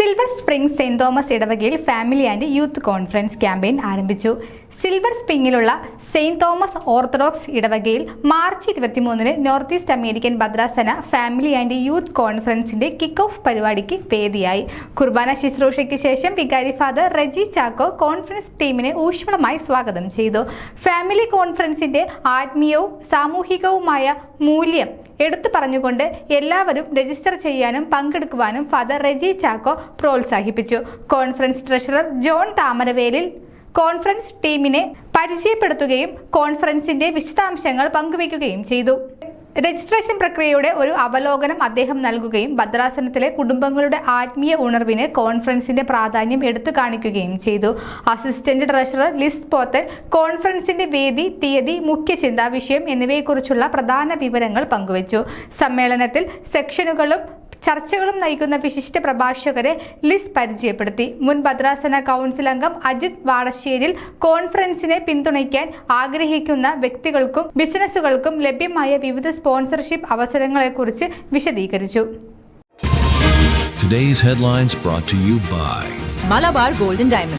Silver Spring Saint Thomas ഇടവകയിൽ family and youth conference campaign ആരംഭിച്ചു. Silver സ്പ്രിംഗിലുള്ള Saint Thomas Orthodox ഇടവകയിൽ March 23 North East American ഭദ്രാസന family and youth കോൺഫറൻസിന്റെ kick off പരിപാടിക്ക് വേദിയായി. കുർബാന ശുശ്രൂഷയ്ക്ക് ശേഷം വികാരി ഫാദർ റെജി ചാക്കോ കോൺഫറൻസ് ടീമിനെ ഊഷ്മളമായി സ്വാഗതം ചെയ്തു. ഫാമിലി കോൺഫറൻസിന്റെ ആത്മീയവും സാമൂഹികവുമായ മൂല്യം എടുത്തു പറഞ്ഞുകൊണ്ട് എല്ലാവരും രജിസ്റ്റർ ചെയ്യാനും പങ്കെടുക്കുവാനും ഫാദർ റെജി ചാക്കോ പ്രോത്സാഹിപ്പിച്ചു. Conference treasurer John Thamaravelil conference ടീമിനെ പരിചയപ്പെടുത്തുകയും കോൺഫറൻസിന്റെ വിശദാംശങ്ങൾ പങ്കുവയ്ക്കുകയും ചെയ്തു. രജിസ്ട്രേഷൻ പ്രക്രിയയുടെ ഒരു അവലോകനം അദ്ദേഹം നൽകുകയും ഭദ്രാസനത്തിലെ കുടുംബങ്ങളുടെ ആത്മീയ ഉണർവിന് കോൺഫറൻസിന്റെ പ്രാധാന്യം എടുത്തു കാണിക്കുകയും ചെയ്തു. അസിസ്റ്റന്റ് ട്രഷറർ ലിസ് പോത്തൻ കോൺഫറൻസിന്റെ വേദി, തീയതി, മുഖ്യ ചിന്താ വിഷയം എന്നിവയെക്കുറിച്ചുള്ള പ്രധാന വിവരങ്ങൾ പങ്കുവച്ചു. സമ്മേളനത്തിൽ സെക്ഷനുകളും ചർച്ചകളും നയിക്കുന്ന വിശിഷ്ട പ്രഭാഷകരെ ലിസ് പരിചയപ്പെടുത്തി. മുൻ ഭദ്രാസന കൗൺസിൽ അംഗം അജിത് വാടശ്ശേരിൽ കോൺഫറൻസിനെ പിന്തുണയ്ക്കാൻ ആഗ്രഹിക്കുന്ന വ്യക്തികൾക്കും ബിസിനസ്സുകൾക്കും ലഭ്യമായ വിവിധ സ്പോൺസർഷിപ്പ് അവസരങ്ങളെക്കുറിച്ച് വിശദീകരിച്ചു. Today's headlines brought to you by Malabar Gold and Diamond.